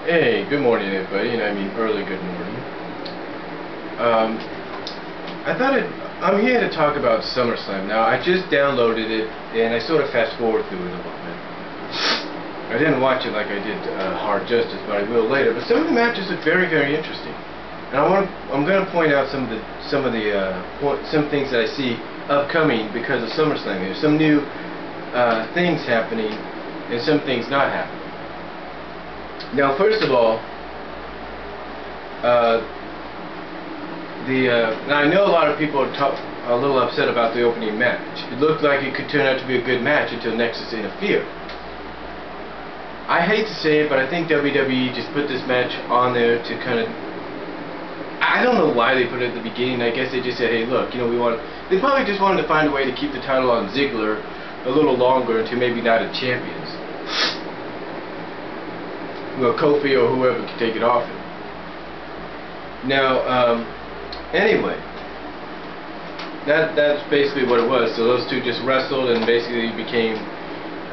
Hey, good morning everybody, and I mean early good morning. I'm here to talk about SummerSlam. Now, I just downloaded it, and I sort of fast forward through it a little bit. I didn't watch it like I did Hard Justice, but I will later. But some of the matches are very, very interesting. And I'm going to point out some things that I see upcoming because of SummerSlam. There's some new things happening, and some things not happening. Now, first of all, now I know a lot of people are a little upset about the opening match. It looked like it could turn out to be a good match until Nexus interfered. I hate to say it, but I think WWE just put this match on there to kind of... I don't know why they put it at the beginning. I guess they just said, hey, look, you know, they probably just wanted to find a way to keep the title on Ziggler a little longer until maybe Night of Champions. Well, Kofi or whoever can take it off him. Now, anyway, that's basically what it was. So those two just wrestled and basically became,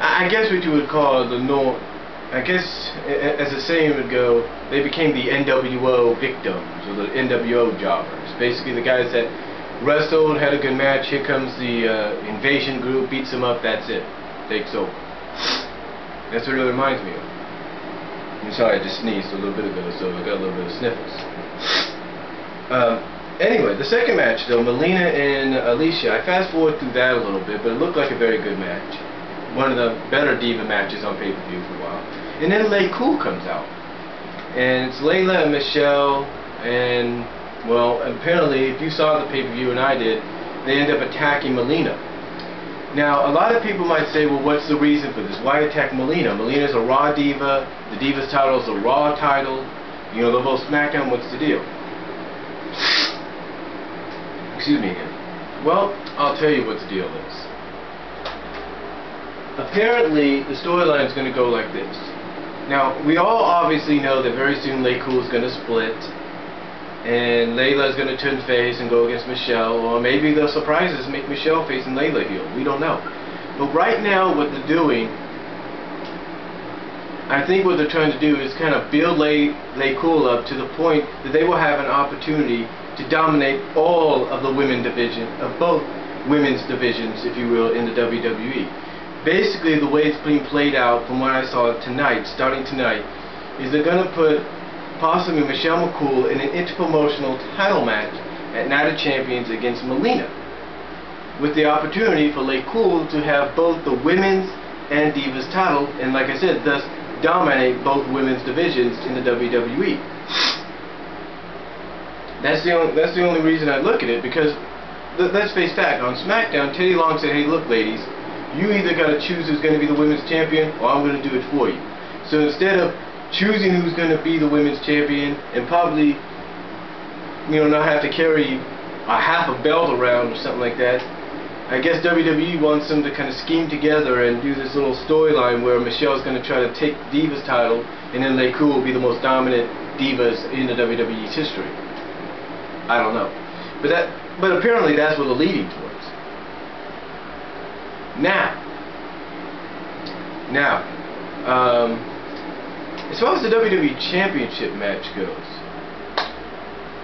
I guess what you would call I guess, as the saying would go, they became the NWO victims, or the NWO jobbers. Basically the guys that wrestled, had a good match, here comes the invasion group, beats them up, that's it. Takes over. That's what it reminds me of. I'm sorry, I just sneezed a little bit ago, so I got a little bit of sniffles. Anyway, the second match, though, Melina and Alicia, I fast forward through that a little bit, but it looked like a very good match. One of the better Diva matches on pay-per-view for a while. And then Lay Cool comes out. And it's Layla and Michelle, and, well, apparently, if you saw the pay-per-view and I did, they end up attacking Melina. Now, a lot of people might say, well, what's the reason for this? Why attack Melina? Melina's a Raw Diva. The Divas title is a Raw title. You know, they're both SmackDown. What's the deal? Excuse me again. Well, I'll tell you what the deal is. Apparently, the storyline is going to go like this. Now, we all obviously know that very soon Lay Cool is going to split. And Layla is going to turn face and go against Michelle, or maybe they'll surprise us and make Michelle face and Layla heel. We don't know. But right now, what they're doing, I think what they're trying to do is kind of build Lay Cool up to the point that they will have an opportunity to dominate all of the women division, of both women's divisions, if you will, in the WWE. Basically, the way it's being played out from what I saw tonight, starting tonight, is they're going to put possibly Michelle McCool in an interpromotional title match at Night of Champions against Melina, with the opportunity for Lay Cool to have both the women's and Divas title, and like I said, thus dominate both women's divisions in the WWE. That's the only reason I look at it, because let's face fact, on SmackDown, Teddy Long said, hey, look, ladies, you either got to choose who's going to be the women's champion, or I'm going to do it for you. So instead of choosing who's going to be the women's champion and probably, you know, not have to carry a half a belt around or something like that, I guess WWE wants them to kind of scheme together and do this little storyline where Michelle's going to try to take the Divas title, and then Lay Cool will be the most dominant Divas in the WWE's history. I don't know, but apparently that's what they're leading towards. Now, as far as the WWE Championship match goes,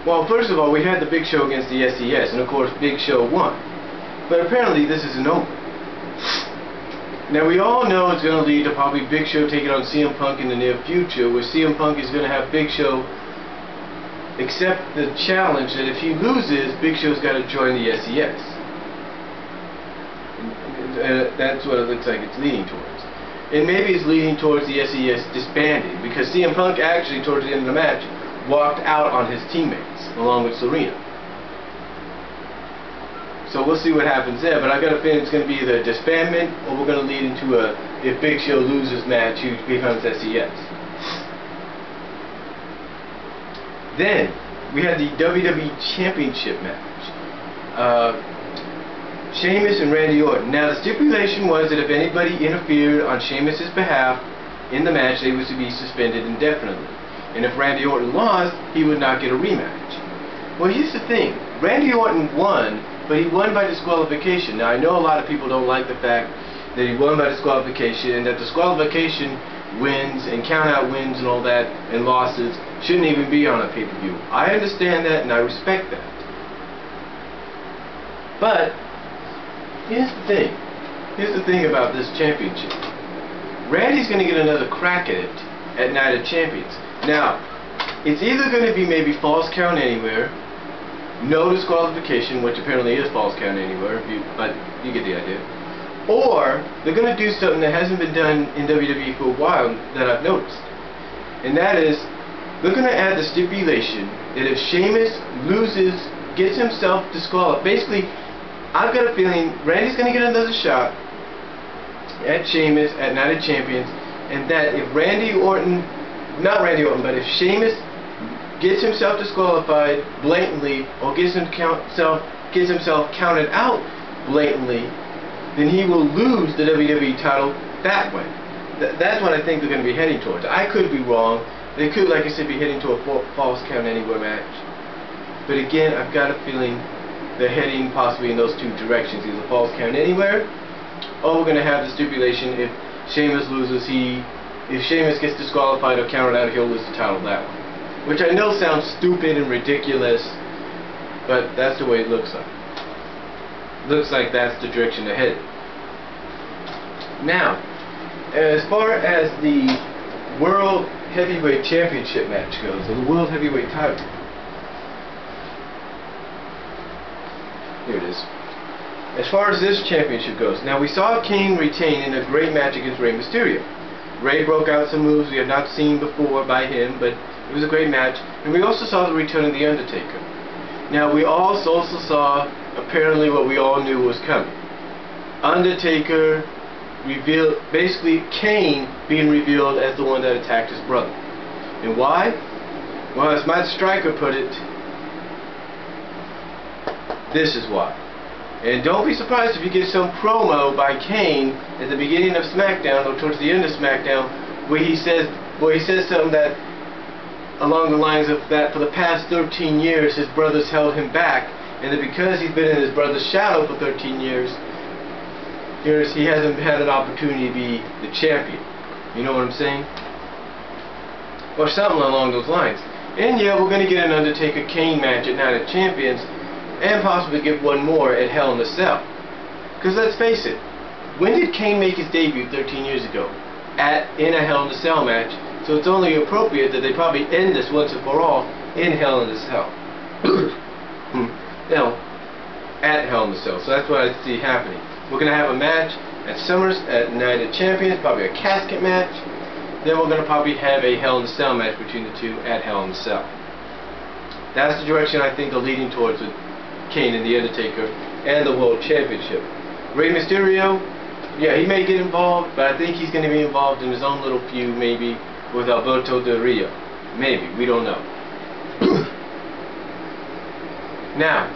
well, first of all, we had the Big Show against the SES, and of course, Big Show won. But apparently, this isn't over. Now, we all know it's going to lead to probably Big Show taking on CM Punk in the near future, where CM Punk is going to have Big Show accept the challenge that if he loses, Big Show's got to join the SES. That's what it looks like it's leading towards. And maybe it's leading towards the SES disbanding, because CM Punk actually, towards the end of the match, walked out on his teammates, along with Serena. So we'll see what happens there, but I got a feeling it's going to be either disbandment, or we're going to lead into a, if Big Show loses match, who becomes SES. Then, we had the WWE Championship match. Sheamus and Randy Orton. Now, the stipulation was that if anybody interfered on Sheamus' behalf in the match, they was to be suspended indefinitely. And if Randy Orton lost, he would not get a rematch. Well, here's the thing. Randy Orton won, but he won by disqualification. Now, I know a lot of people don't like the fact that he won by disqualification, and that disqualification wins and count out wins and all that and losses shouldn't even be on a pay-per-view. I understand that and I respect that. But here's the thing. Here's the thing about this championship. Randy's going to get another crack at it at Night of Champions. Now, it's either going to be maybe Falls Count Anywhere, no disqualification, which apparently is Falls Count Anywhere, but you get the idea. Or they're going to do something that hasn't been done in WWE for a while that I've noticed. And that is, they're going to add the stipulation that if Sheamus loses, gets himself disqualified, basically, I've got a feeling Randy's going to get another shot at Sheamus at Night of Champions, and that if but if Sheamus gets himself disqualified blatantly or gets himself counted out blatantly, then he will lose the WWE title that way. That's what I think they're going to be heading towards. I could be wrong. They could, like I said, be heading to a Falls Count Anywhere match. But again, I've got a feeling they're heading possibly in those two directions, either Falls Count Anywhere, or we're going to have the stipulation if Sheamus loses, if Sheamus gets disqualified or counted out, he'll lose the title that way. Which I know sounds stupid and ridiculous, but that's the way it looks like. Looks like that's the direction they're headed. Now, as far as the World Heavyweight Championship match goes, or the World Heavyweight title, here it is. As far as this championship goes, now we saw Kane retain in a great match against Rey Mysterio. Rey broke out some moves we have not seen before by him, but it was a great match. And we also saw the return of the Undertaker. Now we also saw apparently what we all knew was coming. Undertaker revealed, basically Kane being revealed as the one that attacked his brother. And why? Well, as Matt Striker put it, this is why. And don't be surprised if you get some promo by Kane at the beginning of SmackDown or towards the end of SmackDown where he says something that along the lines of that for the past 13 years his brothers held him back, and that because he's been in his brother's shadow for 13 years, he hasn't had an opportunity to be the champion. You know what I'm saying? Or something along those lines. And yeah, we're going to get an Undertaker-Kane match at Night of Champions, and possibly get one more at Hell in a Cell. Because let's face it, when did Kane make his debut 13 years ago? In a Hell in a Cell match. So it's only appropriate that they probably end this once and for all in Hell in a Cell. No, at Hell in a Cell. So that's what I see happening. We're going to have a match at Night of Champions, probably a casket match. Then we're going to probably have a Hell in a Cell match between the two at Hell in a Cell. That's the direction I think they're leading towards with Kane and the Undertaker and the World Championship. Rey Mysterio, yeah, he may get involved, but I think he's going to be involved in his own little feud, maybe with Alberto Del Rio. Maybe, we don't know. Now,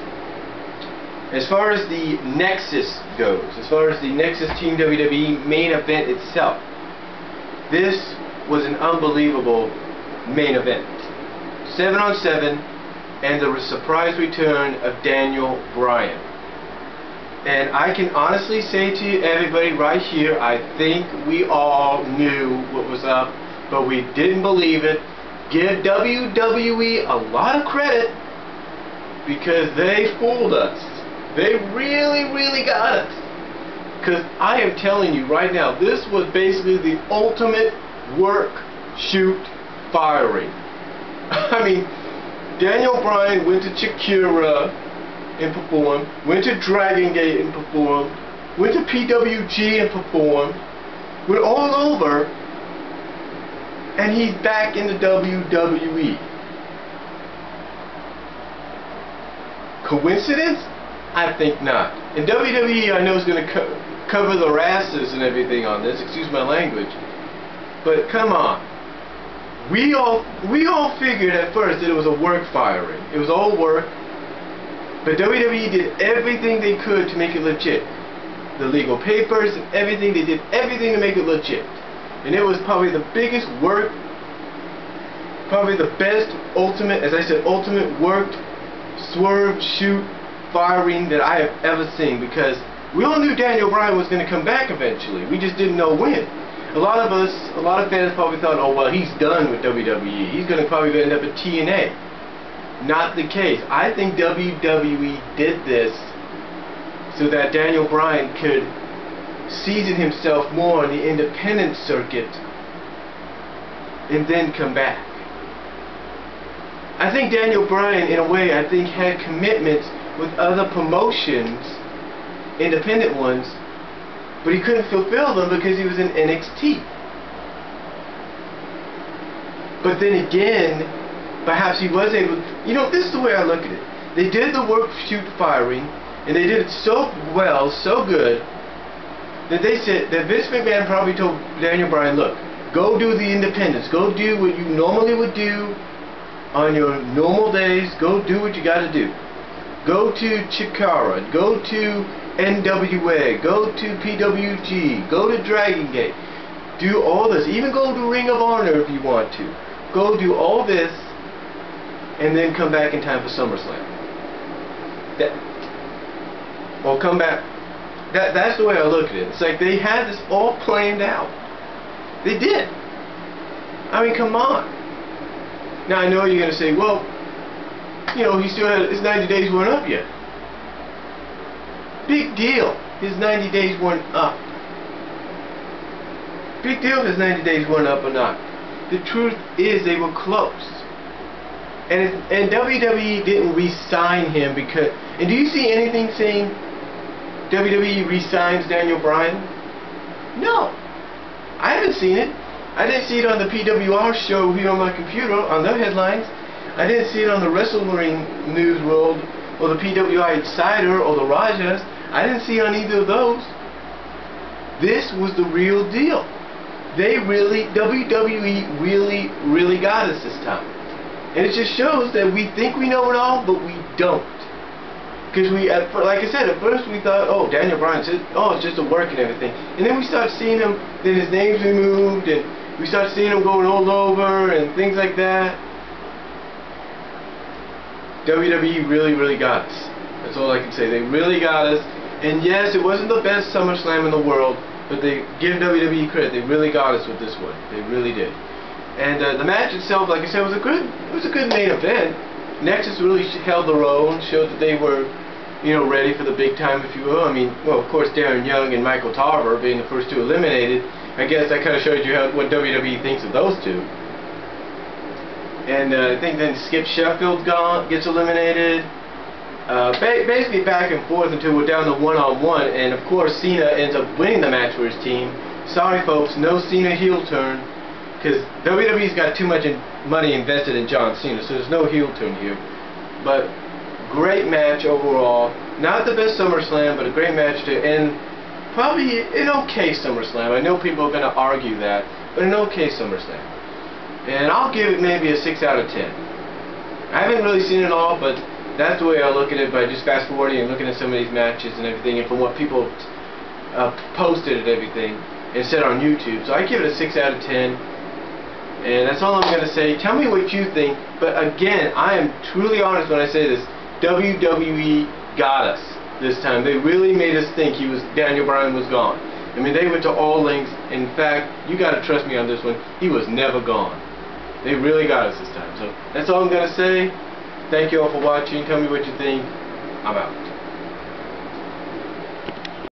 as far as the Nexus goes, as far as the Nexus Team WWE main event itself, this was an unbelievable main event. 7-on-7. And the surprise return of Daniel Bryan. And I can honestly say to everybody right here, I think we all knew what was up, but we didn't believe it. Give WWE a lot of credit, because they fooled us. They really, really got us. Because I am telling you right now, this was basically the ultimate work, shoot, firing. I mean, Daniel Bryan went to Chikura and performed, went to Dragon Gate and performed, went to PWG and performed, went all over, and he's back in the WWE. Coincidence? I think not. And WWE, I know, is going to cover their asses and everything on this, excuse my language, but come on. We all figured at first that it was a work firing. It was all work. But WWE did everything they could to make it legit. The legal papers and everything, they did everything to make it legit. And it was probably the biggest work, probably the best ultimate, as I said, ultimate worked, swerve, shoot, firing that I have ever seen. Because we all knew Daniel Bryan was going to come back eventually. We just didn't know when. A lot of fans probably thought, oh well, he's done with WWE. He's going to probably end up at TNA. Not the case. I think WWE did this so that Daniel Bryan could season himself more on the independent circuit and then come back. I think Daniel Bryan, in a way, had commitments with other promotions, independent ones, but he couldn't fulfill them because he was in NXT. But then again, perhaps he was able to, you know, this is the way I look at it. They did the work shoot firing, and they did it so well, so good, that they said, that Vince McMahon probably told Daniel Bryan, look, go do the independents, go do what you normally would do on your normal days, go do what you got to do. Go to Chikara, go to NWA, go to PWG, go to Dragon Gate, do all this, even go to Ring of Honor if you want to. Go do all this, and then come back in time for SummerSlam. Or come back. That's the way I look at it. It's like they had this all planned out. They did. I mean, come on. Now I know you're going to say, well, you know, he still had his 90 days weren't up yet. Big deal. His 90 days weren't up. Big deal if his 90 days weren't up or not. The truth is they were close. And WWE didn't re-sign him because... And do you see anything saying WWE re-signs Daniel Bryan? No. I haven't seen it. I didn't see it on the PWR show here on my computer, on their headlines. I didn't see it on the Wrestle Ring News World, or the PWI Insider, or the Rajas. I didn't see it on either of those. This was the real deal. WWE really got us this time. And it just shows that we think we know it all, but we don't. Because like I said, at first we thought, oh, Daniel Bryan said, oh, it's just a work and everything. And then we start seeing him, then his name's removed, and we start seeing him going all over, and things like that. WWE really got us. That's all I can say. They really got us. And yes, it wasn't the best SummerSlam in the world, but they give WWE credit. They really got us with this one. They really did. And the match itself, like I said, was a good main event. Nexus really held their own, showed that they were, you know, ready for the big time, if you will. I mean, well, of course, Darren Young and Michael Tarver being the first two eliminated. I guess that kind of shows you what WWE thinks of those two. And I think then Skip Sheffield gets eliminated. Basically back and forth until we're down to one-on-one. And of course, Cena ends up winning the match for his team. Sorry, folks, no Cena heel turn. Because WWE's got too much money invested in John Cena, so there's no heel turn here. But great match overall. Not the best SummerSlam, but a great match to end probably an okay SummerSlam. I know people are going to argue that, but an okay SummerSlam. And I'll give it maybe a 6 out of 10. I haven't really seen it all, but that's the way I look at it by just fast forwarding and looking at some of these matches and everything, and from what people posted and everything and said on YouTube. So I give it a 6 out of 10. And that's all I'm going to say. Tell me what you think. But again, I am truly honest when I say this. WWE got us this time. They really made us think Daniel Bryan was gone. I mean, they went to all lengths. In fact, you got to trust me on this one. He was never gone. They really got us this time. So that's all I'm going to say. Thank you all for watching. Tell me what you think. I'm out.